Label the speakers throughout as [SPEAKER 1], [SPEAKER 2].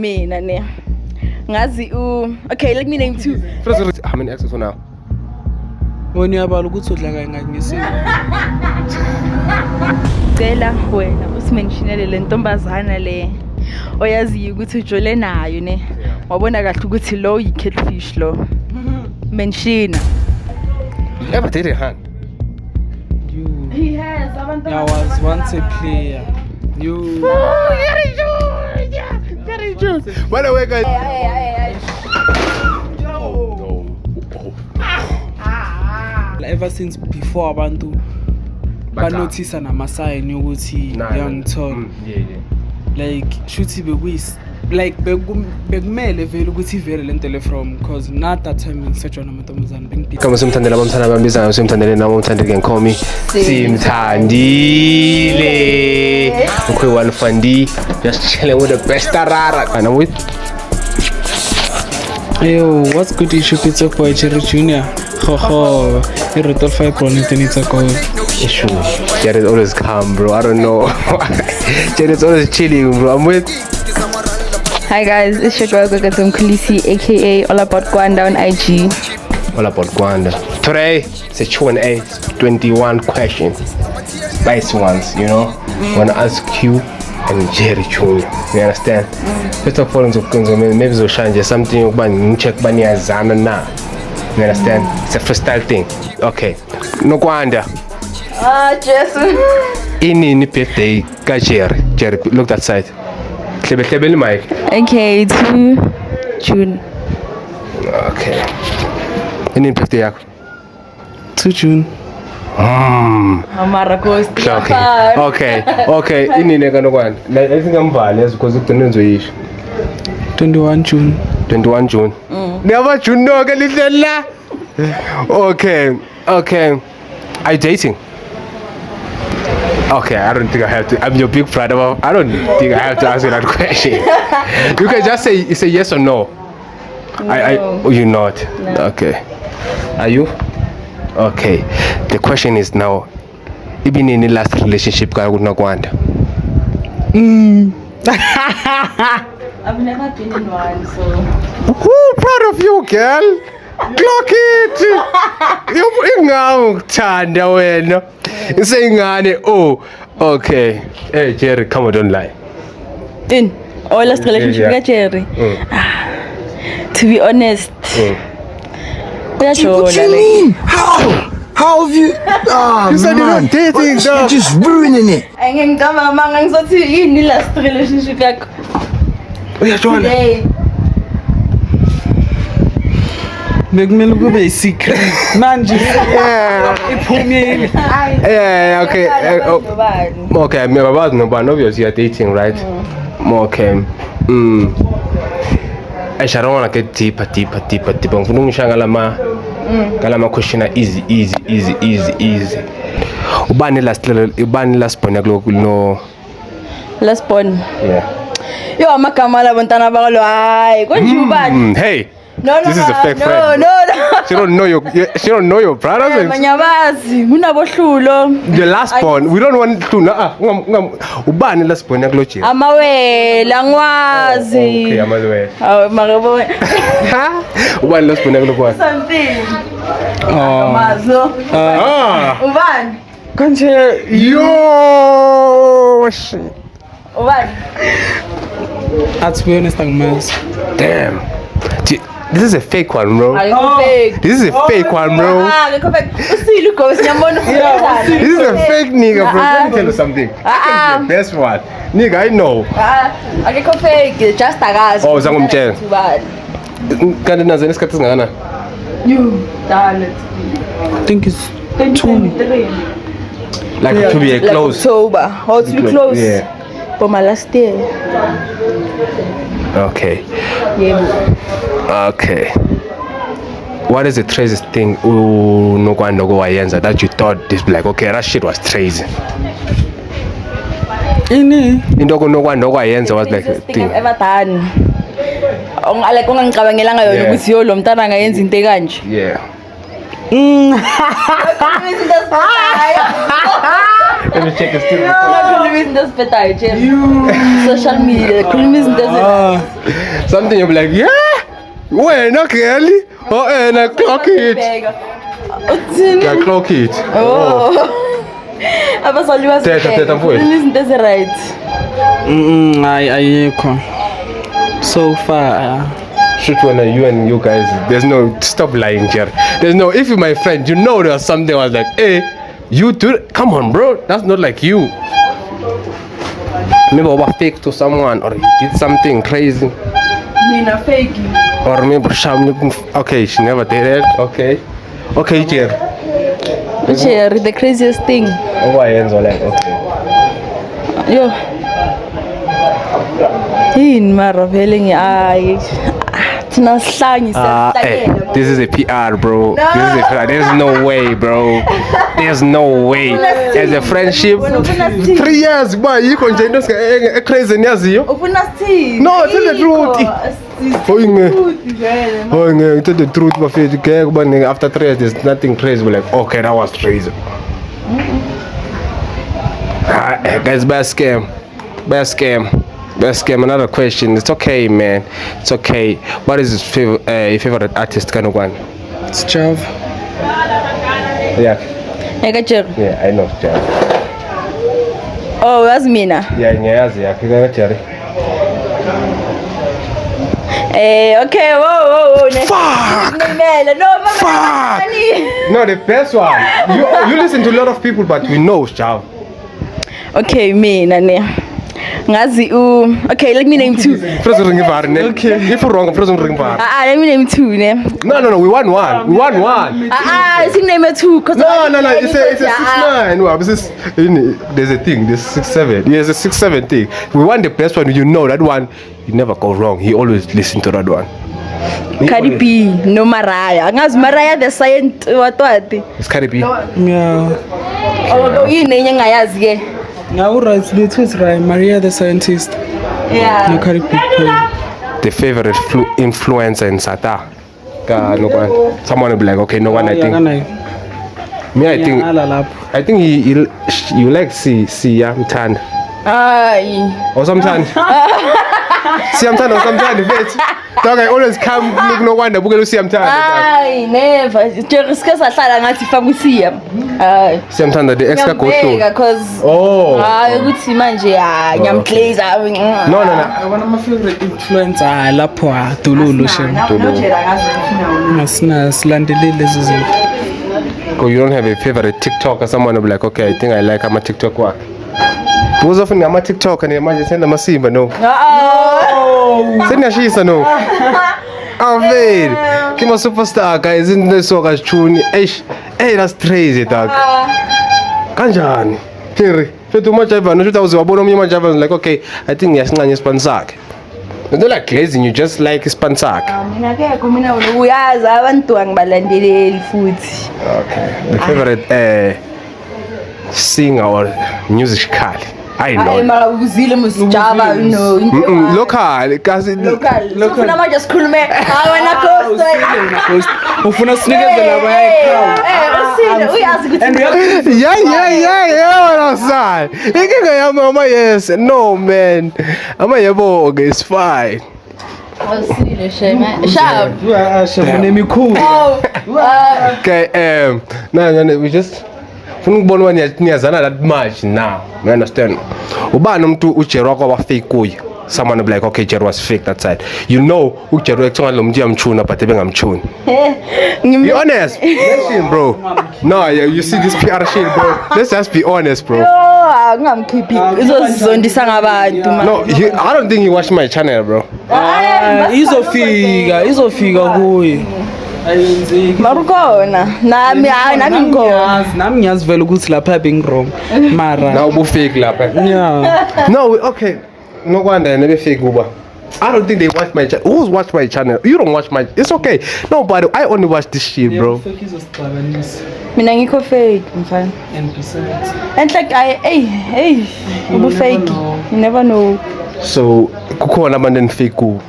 [SPEAKER 1] mina ne. Ngazi okay, let me name two.
[SPEAKER 2] How many exes for now?
[SPEAKER 3] When you about ukuthi udla kayi ngisini.
[SPEAKER 1] Cela wena usimentionele le ntombazana le oyaziyo ukuthi ujole nayo ne. Wabona kahle ukuthi lo yi catfish lo. Mention.
[SPEAKER 2] You ever dated Han?
[SPEAKER 1] He has.
[SPEAKER 3] I was once a player. You.
[SPEAKER 2] Very true. By the way, guys.
[SPEAKER 3] Ever since before abantu banotice namasign yokuthi uyangithola. Like shuthi bekuyis like bekumele vele ukuthi ivele lento le from because not that time ngisetsha namantombazana bengidi.
[SPEAKER 2] Kama simthandela abamthanda bambizayo simthandele nami umthandile ngenkomi simthandile ukwe one fandi just chilling with the best tarara and I'm with
[SPEAKER 3] Yo, what's good issue pizza boy Jerry Junior? Ho, you retol 5 chronic needs a call.
[SPEAKER 2] issue. Jared always calm, bro. I don't know. Jared's always chilling, bro. I'm with.
[SPEAKER 1] Hi guys, it's your girl Gagatum Kulisi, aka All About Gwanda on IG.
[SPEAKER 2] All About Gwanda. Today it's a Q&A, 21 questions, spicy ones. You know, wanna ask you and Jerry Junior. You understand? First of all, maybe so change something. You check Banyazana now. You understand? It's a freestyle thing. Okay. No Gwanda.
[SPEAKER 1] Jason.
[SPEAKER 2] Ini birthday ka Jerry. Jerry, look that side. Klebe ni mic.
[SPEAKER 1] Okay, 2 June.
[SPEAKER 2] Okay. Ini birthday yako.
[SPEAKER 3] 2 June.
[SPEAKER 1] Amara Coast.
[SPEAKER 2] Okay. Ini neka nokwani. I think ngambali yazi because ukugcina ngizoyisho.
[SPEAKER 3] 21 June.
[SPEAKER 2] 21 June. Never June no ke lidlela. Okay. Are you dating? Okay, I don't think I have to. I'm your big brother. I don't think I have to answer that question. You can just say yes or no.
[SPEAKER 1] No.
[SPEAKER 2] You're not.
[SPEAKER 1] No.
[SPEAKER 2] Okay. Are you? Okay. The question is now. Even in the last relationship, I would not want.
[SPEAKER 1] I've never been in one, so.
[SPEAKER 2] Who proud of you, girl? Clock it. Ingawuthanda wena. Isengane. Oh, okay. Hey Jerry, come on, don't lie.
[SPEAKER 1] Last relationship with Jerry. To be honest.
[SPEAKER 4] What you mean? How have you? Oh,
[SPEAKER 2] You said
[SPEAKER 4] man.
[SPEAKER 2] you're not dating,
[SPEAKER 4] You're
[SPEAKER 2] dog.
[SPEAKER 4] just ruining it.
[SPEAKER 1] Ngingama manga ngizothi yini last relationship yakho?
[SPEAKER 2] Uyajona.
[SPEAKER 1] Hey.
[SPEAKER 3] Bekumele kube secret. Manje iphumile.
[SPEAKER 2] Yeah, okay. Okay, I'm about number obviously you're dating, right? Okay. I don't want to get deeper. Ngifuna ungishangala kalama question easy. Ubani last point yakho no.
[SPEAKER 1] Last born.
[SPEAKER 2] Yeah.
[SPEAKER 1] Yo amagama la bantana bakalo hayi konje ubani?
[SPEAKER 2] Hey.
[SPEAKER 1] No.
[SPEAKER 2] This is a fake friend.
[SPEAKER 1] No.
[SPEAKER 2] She don't know your brothers and
[SPEAKER 1] Manyabazi, kunabohlulo.
[SPEAKER 2] the last born. We don't want to ubani last born yakho je.
[SPEAKER 1] Amawela ngwazi.
[SPEAKER 2] Okay, amazwe.
[SPEAKER 1] Makabo.
[SPEAKER 2] Ubani last born yakho kwa.
[SPEAKER 1] Something. Mazo. Ubani?
[SPEAKER 3] Kanje
[SPEAKER 2] Yo.
[SPEAKER 1] Ubani?
[SPEAKER 3] to be honest angimazi.
[SPEAKER 2] Damn. This is a fake one, bro.
[SPEAKER 1] Fake.
[SPEAKER 2] This is a fake one, bro.
[SPEAKER 1] Fake. Usile go siyambona ufika.
[SPEAKER 2] This is a fake nigga, bro. Let me tell you something. I can be the best one. Nigga, I know.
[SPEAKER 1] Akekho fake, just akazi.
[SPEAKER 2] Oh, zangumtshela.
[SPEAKER 1] Ubani?
[SPEAKER 2] Kanti nazo isikhathi singana?
[SPEAKER 1] You, darling.
[SPEAKER 3] I think it's
[SPEAKER 1] 2023.
[SPEAKER 2] Like to be close.
[SPEAKER 1] October. How to be close?
[SPEAKER 2] Yeah.
[SPEAKER 1] For my last year.
[SPEAKER 2] Okay.
[SPEAKER 1] Yeah.
[SPEAKER 2] Okay. What is the craziest thing unokwanda wayenza that you thought this like okay that shit was crazy?
[SPEAKER 3] ini
[SPEAKER 2] Into unokwanda wayenza was like
[SPEAKER 1] Craziest thing
[SPEAKER 2] thing.
[SPEAKER 1] I've ever done. Like ungangicabangelanga yona ukuthi yo lo mntana angayenza into ekanje.
[SPEAKER 2] Yeah. Let me check the still.
[SPEAKER 1] Social media,
[SPEAKER 2] Something you'll be like, yeah? When, girl? Oh, and I clock it. Yeah, clock it.
[SPEAKER 1] Oh. Abazali
[SPEAKER 2] Thetha mfowethu.
[SPEAKER 1] izinto ezi-right.
[SPEAKER 3] Ayikho. So far.
[SPEAKER 2] Shoot when you guys, there's no, stop lying, Jerry. There's no, if you're my friend, you know there's something I was like, hey, you do, come on, bro, that's not like you. Maybe I was fake to someone, or you did something crazy.
[SPEAKER 1] Mina fake.
[SPEAKER 2] Or maybe okay, she never did it, okay. Okay, Jerry.
[SPEAKER 1] Jerry, the craziest thing.
[SPEAKER 2] Oh, I ends all like, okay.
[SPEAKER 1] Yo. Yini mara vele ngiayi. Thina sihlangi
[SPEAKER 2] Hey, this is a PR, bro. This is a PR. There's no way, bro. There's no way. As a friendship, 3 years, boy, you can change this crazy nyaziyo.
[SPEAKER 1] Ufuna sithini?
[SPEAKER 2] No, tell the truth. Oh, tell the truth, but after 3 years, there's nothing crazy. We're like, okay, that was crazy. Guys, best scam. Another question. It's okay, man. It's okay. What is your favorite artist, kind of one?
[SPEAKER 3] It's Jav.
[SPEAKER 2] Yeah.
[SPEAKER 1] Jerry.
[SPEAKER 2] Yeah, I know, Jerry.
[SPEAKER 1] Oh, that's Mina.
[SPEAKER 2] Yeah. Jerry.
[SPEAKER 1] Okay, whoa.
[SPEAKER 2] Fuck!
[SPEAKER 1] No,
[SPEAKER 2] Fuck! No, the best one. You listen to a lot of people, but we know, Jav.
[SPEAKER 1] Okay, Mina ne. Ngazi okay, let me name 2.
[SPEAKER 2] Okay. If you're wrong, ring bar.
[SPEAKER 1] Let me name 2 ne.
[SPEAKER 2] No, we won one.
[SPEAKER 1] I think name 2 cuz
[SPEAKER 2] No, it's a 6-9. No, there's a thing, there's 6-7. Yes, a 6-7 thing. We want the best one, you know that one, you never go wrong. He always listen to that one.
[SPEAKER 1] Cardi B, no Mariah. Ngazi Mariah the science what?
[SPEAKER 2] It's Cardi B.
[SPEAKER 3] Yeah.
[SPEAKER 1] Oh, yini engayazi ke?
[SPEAKER 3] Now, right, it's right. Maria the Scientist.
[SPEAKER 1] Yeah.
[SPEAKER 3] No carry people.
[SPEAKER 2] The favorite influencer in Sata. No one. Someone will be like, okay, no one. I think. Me, I think you like Sia Mtanda. Or sometimes. Sia Mtanda or sometimes. Dog, I always come look no wonder because Sia Mtanda.
[SPEAKER 1] Never. Jerry sahlala ngathi faka Sia.
[SPEAKER 2] Sia Mtanda the extra go through.
[SPEAKER 1] Because ukuthi manje ngiyamglazer.
[SPEAKER 2] No.
[SPEAKER 3] One of my favorite influencer lapho Dululu shem. Masina silandelele lezi zinto.
[SPEAKER 2] You don't have a favorite TikTok or someone will be like, okay, I think I like my TikTok work. Because often I'm a TikTok and imagine send them a simba, no. Send a shisa, no. Aved, Kima superstar, guys, in the soga tune. Hey, that's crazy, dog. Kanjani. Kiri. Too much I've no shoot was about me much like, okay, I think yes, Nanya Spansak. You don't like glazing, you just like Spansak.
[SPEAKER 1] Mina uyazi abantu angibalandeleli futhi.
[SPEAKER 2] Okay. The favorite singer or musical? I know.
[SPEAKER 1] Mara uzile musijaba no.
[SPEAKER 2] Local, kasi
[SPEAKER 1] Local. Ufuna manje sikhulume wena Coast.
[SPEAKER 3] Ufuna sinikezela bayayikhawa.
[SPEAKER 1] Usile uyazi ukuthi
[SPEAKER 2] Yeah, what I'm saying. Inkinga yami ama yes. No man. Ama yebo okay, it's fine.
[SPEAKER 1] usile shema. Sharp.
[SPEAKER 3] Nemikhulu.
[SPEAKER 2] Okay, no, we just funa ukubona wena niyazana that much now. You understand? Ubani umuntu uJerry kwaba fake kuye. Someone will be like, okay, Jerry was fake that side. You know, Jerry actually lo mntu amchuna but ebengamchuni. Be honest. Listen, bro. No, you see this PR shit, bro. Let's just be honest, bro.
[SPEAKER 1] Ngamkhiphi izozondisa ngabantu man.
[SPEAKER 2] No, I don't think he watched my channel, bro.
[SPEAKER 3] Izofika kuye. Ayenzeki.
[SPEAKER 1] Marukona. Nami ngikho.
[SPEAKER 3] Nami ngiyazivela ukuthi lapha being wrong. Mara.
[SPEAKER 2] Now ubu fake lapha.
[SPEAKER 3] Yeah.
[SPEAKER 2] No, okay. No wonder never fake Uber. I don't think they watch my channel. Who's watch my channel? You don't watch my. It's okay. No, but I only watch this shit, bro.
[SPEAKER 1] Mina ngikho fake mfana. And like hey, ubu fake. You never know.
[SPEAKER 2] So kukhona abantu fake ku.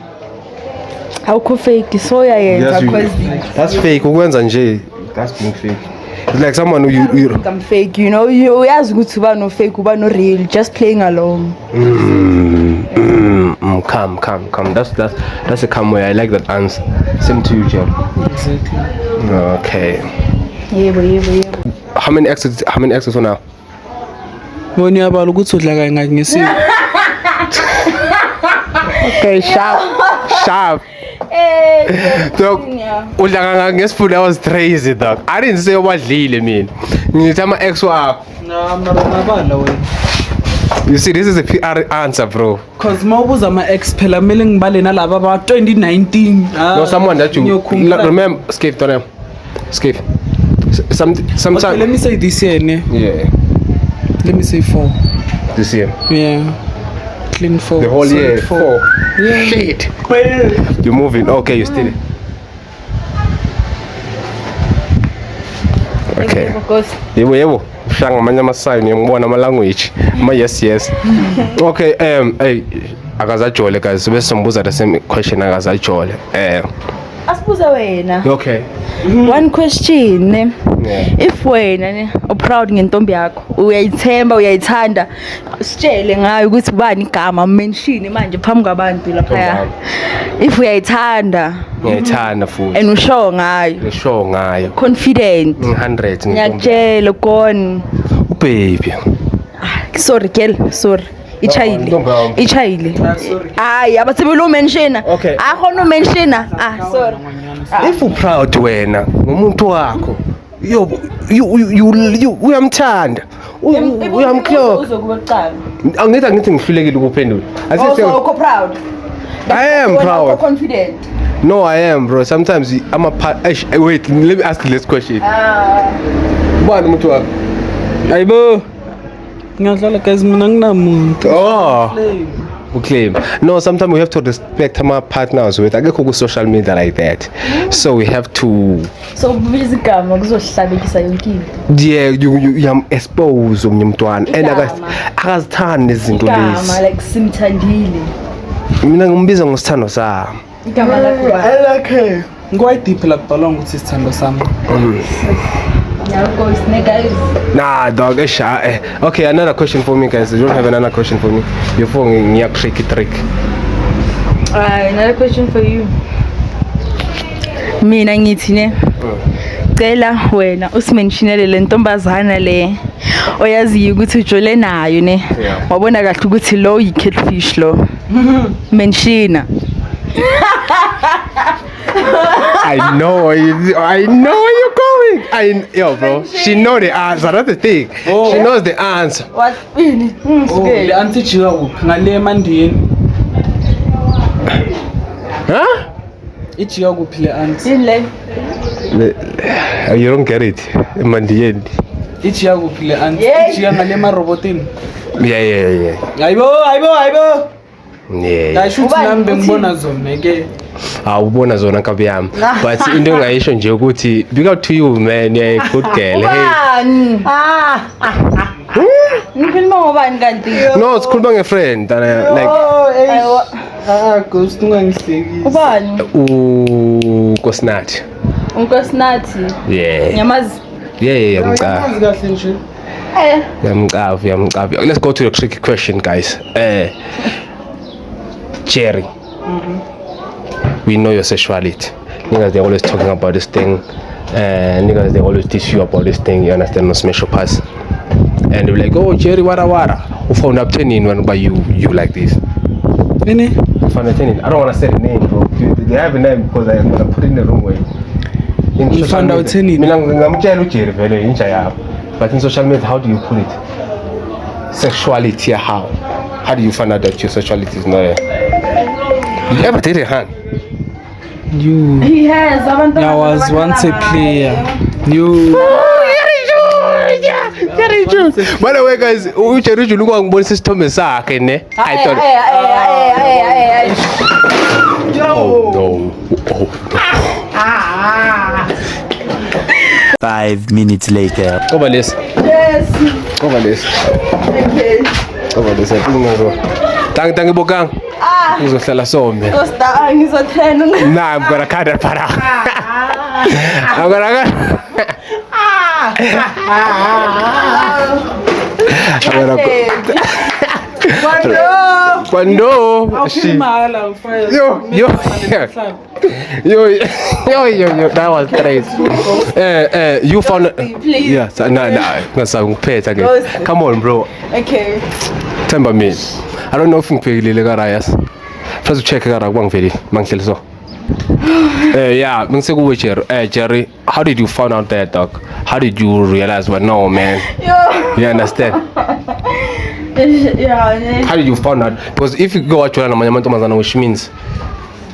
[SPEAKER 1] Awukho fake so yayenza cause
[SPEAKER 2] that's fake ukwenza nje That's being fake. It's like someone who you
[SPEAKER 1] I'm fake, you know. You ask ukuthi uba no fake, uba no real, just playing along.
[SPEAKER 2] Come. That's a calm way. I like that answer. Same to you, Jerry.
[SPEAKER 3] Exactly.
[SPEAKER 2] Okay.
[SPEAKER 1] Yebo.
[SPEAKER 2] How many exes for now?
[SPEAKER 3] Wona uyabala ukuthi udla kangaki ngesiko.
[SPEAKER 2] Okay, sharp. Dog, udla kangaki ngesifunda was crazy dog. I didn't say wadlile mina. Ngithi ama ex wakho.
[SPEAKER 3] Ngabala wena.
[SPEAKER 2] You see, this is a PR answer, bro.
[SPEAKER 3] Cause mawubuza ama ex phela kumele ngibale nalabo ba 2019.
[SPEAKER 2] No, someone that you remember. Skip to them. Skip. Sometimes.
[SPEAKER 3] Okay, let me say this year, ne?
[SPEAKER 2] Yeah.
[SPEAKER 3] Let me say 4.
[SPEAKER 2] This year.
[SPEAKER 3] Yeah. Clean 4.
[SPEAKER 2] The whole year.
[SPEAKER 3] Solid 4. Yeah.
[SPEAKER 2] Shit. You're moving. Okay, you still. Okay. Yebo. Shanga manje amasign ngiyabona ama language. Yes. Okay, hey, akazajole guys. Bese sombuza the same question akazajole.
[SPEAKER 1] Asibuza wena.
[SPEAKER 2] Okay.
[SPEAKER 1] One question ne.
[SPEAKER 2] Yeah.
[SPEAKER 1] If wena ne proud ngentombi yakho, uyayithemba, uyayithanda, sitshele ngayo ukuthi ubani igama mention manje phambi kwabantu lapha. If uyayithanda.
[SPEAKER 2] Ngiyayithanda futhi.
[SPEAKER 1] And usho ngayo.
[SPEAKER 2] Usho ngayo.
[SPEAKER 1] Confident.
[SPEAKER 2] 100
[SPEAKER 1] Ngiyakutshela gone.
[SPEAKER 2] Baby.
[SPEAKER 1] Sorry girl, sorry. Ichayile. Hayi abathebela umenshina. Akhona umenshina. Sorry.
[SPEAKER 2] If you proud wena ngomuntu wakho, you uyamthanda. Uyamkloka.
[SPEAKER 1] Uzokuba ecala.
[SPEAKER 2] Angithi ngihlulekile ukuphendula.
[SPEAKER 1] Also proud.
[SPEAKER 2] I am proud.
[SPEAKER 1] Confident.
[SPEAKER 2] No, I am, bro. Sometimes I'm a wait, let me ask you this question. Ubani umuntu wakho?
[SPEAKER 3] Hayibo. Ngiyadlala guys mina nginamuntu.
[SPEAKER 2] Claim. No, sometimes we have to respect our partners with akekho ku social media like that. So we have to
[SPEAKER 1] biza igama kuzohlabekisa yonke into.
[SPEAKER 2] Yeah, you expose umntwana and akazithanda izinto lezi.
[SPEAKER 1] Igama like simthandile.
[SPEAKER 2] Mina ngimbiza ngosithando sami.
[SPEAKER 1] Igama lakho.
[SPEAKER 3] Okay. Ngoy deep la kubhalwa ukuthi isithando sami.
[SPEAKER 2] Nah, dog, it's shy. Okay, another question for me, guys. You don't have another question for me. Your phone is tricky trick.
[SPEAKER 1] Another question for you. Mina ngithi ne. Cela wena usimentionele le ntombazana le oyaziyo ukuthi ujole nayo ne. Wabona kahle ukuthi lo yi catfish lo. Menshina.
[SPEAKER 2] I know where you're going. Yo, bro. She know the answer. That's the thing. She knows the answer.
[SPEAKER 1] What?
[SPEAKER 3] Le auntie jiwa kuphi ngale mandiyeni.
[SPEAKER 2] Huh?
[SPEAKER 3] Ijiwa kuphi le auntie?
[SPEAKER 1] Ile.
[SPEAKER 2] You don't get it. Mandiyeni.
[SPEAKER 3] Ijiwa kuphi le auntie? Ijiwa ngale marobotini.
[SPEAKER 2] Yeah.
[SPEAKER 3] Hayibo.
[SPEAKER 2] Yeah.
[SPEAKER 3] Ayishuthi nami bengibona zona ke.
[SPEAKER 2] Awubona zona nkabi yami. But into engayisho nje ukuthi big up to you man, you're a good girl. Hey.
[SPEAKER 1] Ngikhuluma ngobani kanti?
[SPEAKER 2] No, sikhuluma ngefriend like
[SPEAKER 3] Ghost ungangihlekisi.
[SPEAKER 1] Ubani?
[SPEAKER 2] Nkosinathi.
[SPEAKER 1] Unkosinathi.
[SPEAKER 2] Yeah.
[SPEAKER 1] Nyamazi.
[SPEAKER 2] Yeah,
[SPEAKER 3] Kahle nje.
[SPEAKER 2] Yamqavi. Let's go to the tricky question, guys. Jerry. We know your sexuality. Niggas, they're always talking about this thing. Niggas, they always teach you about this thing. You understand? No special pass. And they're like, oh, Jerry, wara. Who found up 10 in when by you like this?
[SPEAKER 3] Nene?
[SPEAKER 2] Who found up 10 in? I don't want to say the name, bro. They have a name because I'm going to put it in the wrong way.
[SPEAKER 3] You found out 10 in?
[SPEAKER 2] I'm Jerry, but in social media, how do you put it? Sexuality, how? How do you find out that your sexuality is not there? You ever did a hand?
[SPEAKER 1] He has.
[SPEAKER 3] I was once a player.
[SPEAKER 2] By the way, guys, Jerry, you look like one system is sakhe ne. I thought. Oh no.
[SPEAKER 4] 5 minutes later.
[SPEAKER 2] Over this.
[SPEAKER 1] Yes.
[SPEAKER 2] Over this.
[SPEAKER 1] Okay.
[SPEAKER 2] Over this. Tangi bokang. Uzohlala some.
[SPEAKER 1] Ngizothena.
[SPEAKER 2] Nah, I'm gonna cut that part out. I'm gonna Quando yo, that was crazy. You found
[SPEAKER 1] please.
[SPEAKER 2] Yeah, no. Come on, bro.
[SPEAKER 1] Okay.
[SPEAKER 2] Tell me. I don't know if you Rayas. First check it out one video. So. Yeah, Jerry, how did you find out that, dog? How did you realize? Well, no, man. You understand?
[SPEAKER 1] Yeah.
[SPEAKER 2] How did you find out? Because if you go out to which means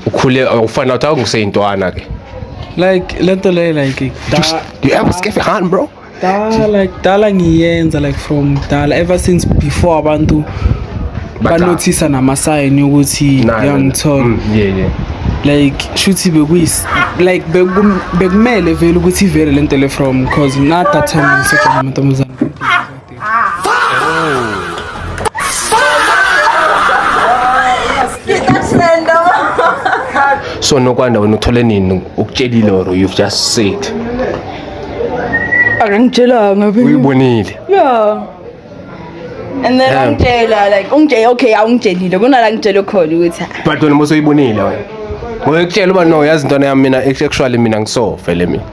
[SPEAKER 2] you find out how to say into Anaki.
[SPEAKER 3] Like
[SPEAKER 2] You ever skip a hand, bro?
[SPEAKER 3] Dala ngiyenza like from Dala ever since before abantu banotice nama-sign ukuthi yangithola.
[SPEAKER 2] Yeah.
[SPEAKER 3] Like shuthi like bekumele vele ukuthi ivele lento le from because not that time ngisejola amantombazane.
[SPEAKER 2] So no kwanda wena uthole nini ukutshelile or you've just said?
[SPEAKER 1] Akangitshelanga phela.
[SPEAKER 2] Uyibonile.
[SPEAKER 1] Yeah. And then angitshela like okay awungitshelile kunala ngitshela khona ukuthi
[SPEAKER 2] but wena mose uyibonile wena. Ngikutshela uba no yazi into yami mina actually mina ngisofele mina.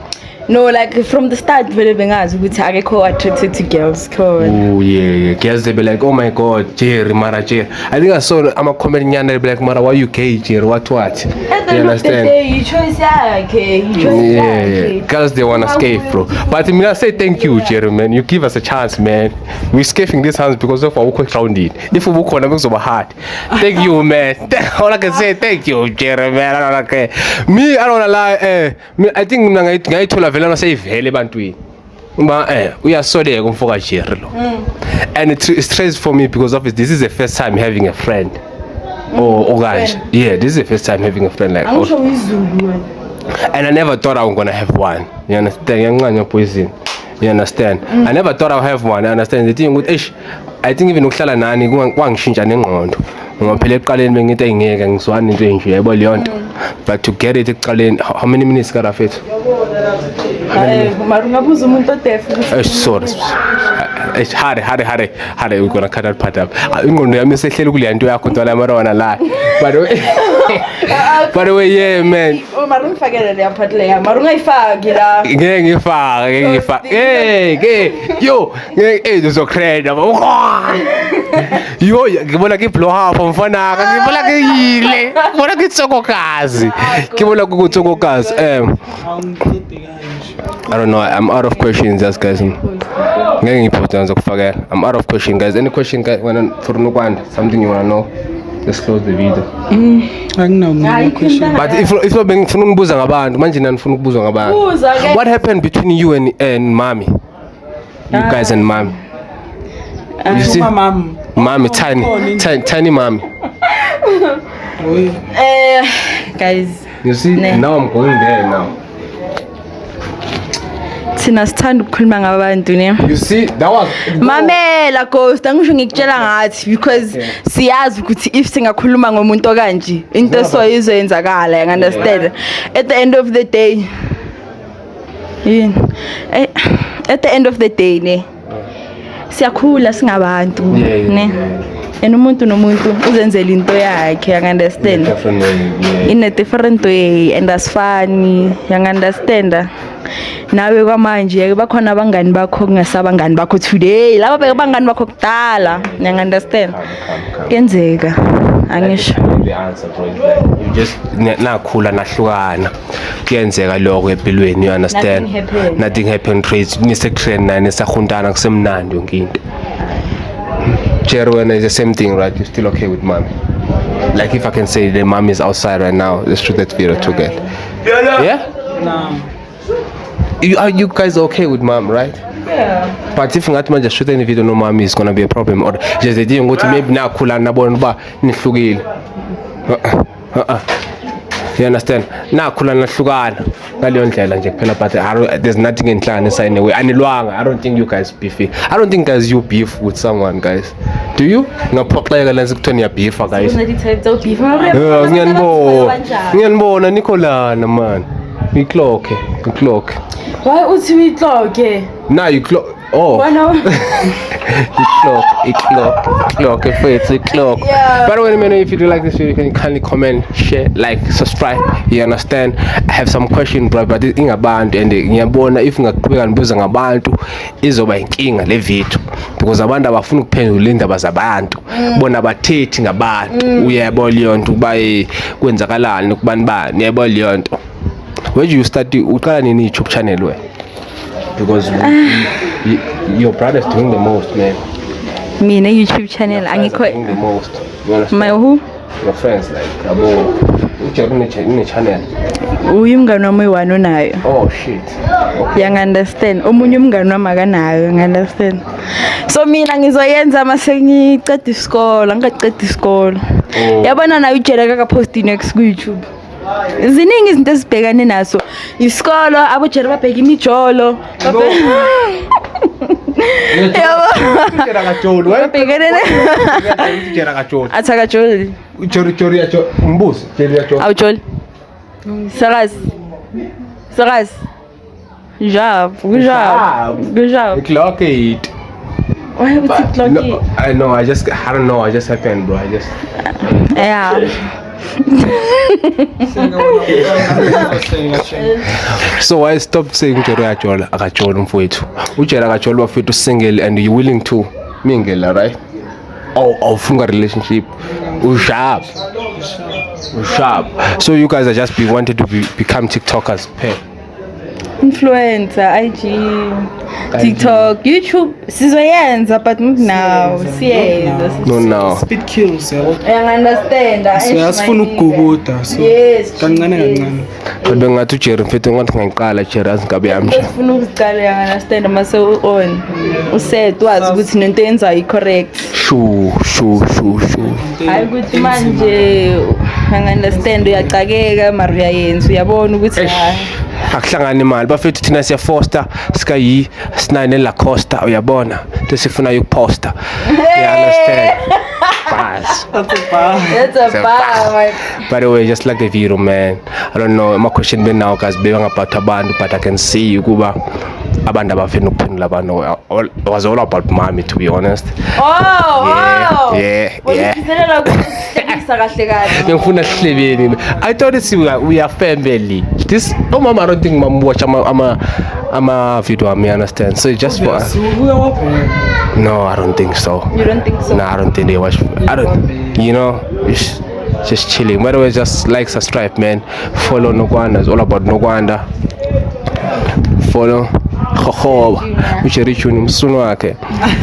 [SPEAKER 1] No, like from the start vele bengazi ukuthi akekho attracted to girls.
[SPEAKER 2] Oh yeah. Girls they be like, oh my god, Jerry, Mara Jerry. I think I saw comment nyana they be like, Mara, why you gay, Jerry? What? You understand?
[SPEAKER 1] You chose
[SPEAKER 2] Yeah. Girls they wanna escape, bro. But I mean, I say thank you, Jerry, man. You give us a chance, man. We're escaping this house because of our quick rounding. If we walk on a so hard. Thank you, man. All I can say, thank you, Jerry, man. Me, I don't wanna lie. I think I told her vele say vele bantwini. Uyasodeka umfoka Jerry lo. And it's strange for me because of it. This is the first time having a friend. Oh guys. Yeah, this is the first time having a friend like and I never thought I was gonna have one. You understand? You understand? I never thought I'd have one. I understand the thing with I think even ukuhlala nani kwangishintsha nengqondo. Ngoba phela eqaleni bengithi engeke ngiswane into enje yebo leyo nto. But to get it eqaleni how many minutes got of it?
[SPEAKER 1] Marungabuza umuntu odefu.
[SPEAKER 2] Sorry. Hare, we're gonna cut that part up. Ingqondo yami sehlele kule nto yakho ntwana marona la. By the way, yeah, man.
[SPEAKER 1] Marungifakele le part le ya. Marungayifaki la.
[SPEAKER 2] Ngeke ngifaka. Yo, uzocreda. Yo, ngibona ke blow half mfana ka. Ngibona ke yile. Ngibona ke tsokokazi. Ngibona ku tsokokazi. I don't know. I'm out of questions, just guys. Ngeke ngiphotanza ukufakela. I'm out of questions, guys. Any question guys for Nukwanda? Something you wanna know? Let's close the video. But if not ngifuna ukubuza ngabantu manje nanifuna ukubuza ngabantu. What happened between you and Mami? You guys and Mami. You see? Mami, tiny Mami.
[SPEAKER 1] Guys.
[SPEAKER 2] You see? Now I'm going there now.
[SPEAKER 1] Thina sithanda ukukhuluma ngabantu ne.
[SPEAKER 2] You see? That was
[SPEAKER 1] Mamela Ghost angisho ngikutshela ngathi because siyazi ukuthi if singakhuluma ngomuntu kanje into so izoyenzakala, you understand? At the end of the day ne siyakhula singabantu ne. And umuntu nomuntu uzenzela into yakhe, you understand? In a different way and that's funny, you understand? Nawe kwamanje bakhona abangani bakho kungasabangani bakho today laba bengabangani bakho kudala, you understand? Kenzeka angisho
[SPEAKER 2] the answer bro. You just nakhula nahlukana kuyenzeka lokho empilweni, you understand? Nothing happened crazy nisetrend nani sahuntana kusemnandi yonke into. Jerry is the same thing, right? You're still okay with Mami? Like if I can say the Mami is outside right now, let's shoot that video together. Yeah?
[SPEAKER 3] No.
[SPEAKER 2] Are you guys okay with Mom, right?
[SPEAKER 1] Yeah.
[SPEAKER 2] But if not just shoot any video no Mami is gonna be a problem or just the thing go to maybe now cool and ba nihlukile. You understand? Na khula nahlukana ngaleyo ndlela nje kuphela but there's nothing in clan anyway. Anilwanga. I don't think you guys beefy. I don't think guys you beef with someone guys. Do you? Ngaphoxeka lenze kuthoni ya beef guys.
[SPEAKER 1] Ngiyanibona.
[SPEAKER 2] Ngiyanibona Nicolana man. clock.
[SPEAKER 1] Why uthi uyixoke?
[SPEAKER 2] Now you clock. Oh.
[SPEAKER 1] Wena
[SPEAKER 2] clock. It's a clock.
[SPEAKER 1] Yeah.
[SPEAKER 2] By the way, man, if you do like this video, you can kindly comment, share, like, subscribe. You understand? I have some question, bro, but this thing about and ngiyabona if ngaqhubeka ngibuza ngabantu izoba inkinga le video because abantu abafuna ukuphendula indaba zabantu bona bathethi ngabantu uyayabo leyonto kuba kwenzakalani kubani bani uyayabo leyonto. Where do you start uqala nini YouTube channel we? Because your brother's doing the most, man.
[SPEAKER 1] mina YouTube channel angikho.
[SPEAKER 2] Doing the most. You understand?
[SPEAKER 1] My who?
[SPEAKER 2] Your friends like abo in channel.
[SPEAKER 1] Uyu mngani wami one onayo.
[SPEAKER 2] Oh shit. Okay.
[SPEAKER 1] Yang understand. Omunye umngani wami akanayo, understand. So mina ngizoyenza mase ngiqeda isikole, ngiceda isikole. Yabona nayo uJerry akapost next ku YouTube. Ziningi izinto ezibhekane naso. Isikolo aboJerry babheka imijolo.
[SPEAKER 2] UJerry akajoli, right?
[SPEAKER 1] Babhekene
[SPEAKER 2] UJerry akajoli.
[SPEAKER 1] athakajoli.
[SPEAKER 2] UJerry yacho umbuzo, Jerry yacho.
[SPEAKER 1] Awujoli. Saras. Job.
[SPEAKER 2] Clock it.
[SPEAKER 1] Why would it clock
[SPEAKER 2] No,
[SPEAKER 1] it?
[SPEAKER 2] I know. I don't know. I just happened, bro.
[SPEAKER 1] Yeah.
[SPEAKER 2] So I stopped saying Jerry akajoli mfowethu. UJerry akajoli bafethu single and you willing to mingle, right? Or funga relationship. Sharp. So you guys are just wanted to become TikTokers.
[SPEAKER 1] Influencer, IG, TikTok, YouTube. Sizoyenza but not now. Siyenza.
[SPEAKER 2] No, now.
[SPEAKER 3] Speed kills yabo.
[SPEAKER 1] I understand.
[SPEAKER 3] Siyasifuna ukuguguda so
[SPEAKER 1] Yes.
[SPEAKER 3] kancane.
[SPEAKER 2] Kodwa ngathi uJerry mfethu ngathi ngiqala Jerry azingabe yamsha.
[SPEAKER 1] Ufuna ukuqala I understand mase on. Uset wazi ukuthi nento yenzayo correct.
[SPEAKER 2] Shu.
[SPEAKER 1] Hayi ukuthi manje I understand uyaqakeka mara uyayenza uyabona ukuthi hayi.
[SPEAKER 2] Akuhlangana imali bafethu thina siya foster sikayi sinane la Costa uyabona sifuna ukuposta. You understand? Bas.
[SPEAKER 1] That's a bar.
[SPEAKER 2] By the way, just like the video, man. I don't know my question been now guys being about abantu but I can see kuba abantu abafuna ukuphendula abantu was all about mommy to be honest. Yeah. Ngifuna sihlebeni. I thought we are family. This mama I don't think mama watch ama video me understand. So it's just for No, I don't think so.
[SPEAKER 1] You don't think so?
[SPEAKER 2] No, I don't think they watch. I don't. You know, it's just chilling. By the way, just like, subscribe, man. Follow Nogwanda. It's all about Nogwanda. Follow.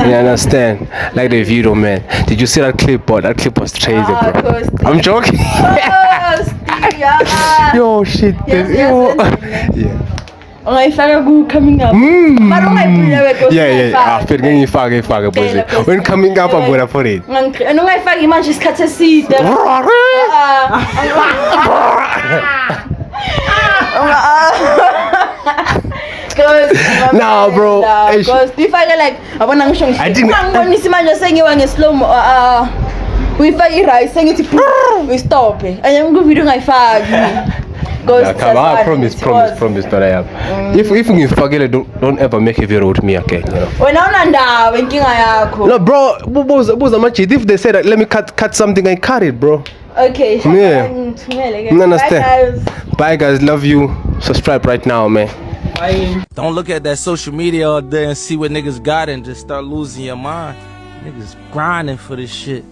[SPEAKER 2] You understand? Like the video, man. Did you see that clip? Bro? That clip was crazy, bro. I'm joking. Yo, shit. Yeah.
[SPEAKER 1] Ungayifaka ku coming up. Mara ungayiphinda wekho.
[SPEAKER 2] Yeah. After ngifake boys. When coming up I'm gonna put it.
[SPEAKER 1] Ungayifaki manje isikhathi eside.
[SPEAKER 2] Nah, bro.
[SPEAKER 1] Because ifake like abona ngisho ngibonisa manje sengiwa ngeslow mo uyifake iright sengithi we stop anye ku video ngayifaki.
[SPEAKER 2] I promise that I have. If ngifakele don't ever make a video with me again, you know.
[SPEAKER 1] Wena unandaba inkinga yakho.
[SPEAKER 2] No, bro, buza machit. If they say that let me cut something, I cut it, bro.
[SPEAKER 1] Okay.
[SPEAKER 2] Yeah.
[SPEAKER 1] You
[SPEAKER 2] understand? Bye guys, love you. Subscribe right now, man.
[SPEAKER 5] Don't look at that social media all day and see what niggas got and just start losing your mind. Niggas grinding for this shit.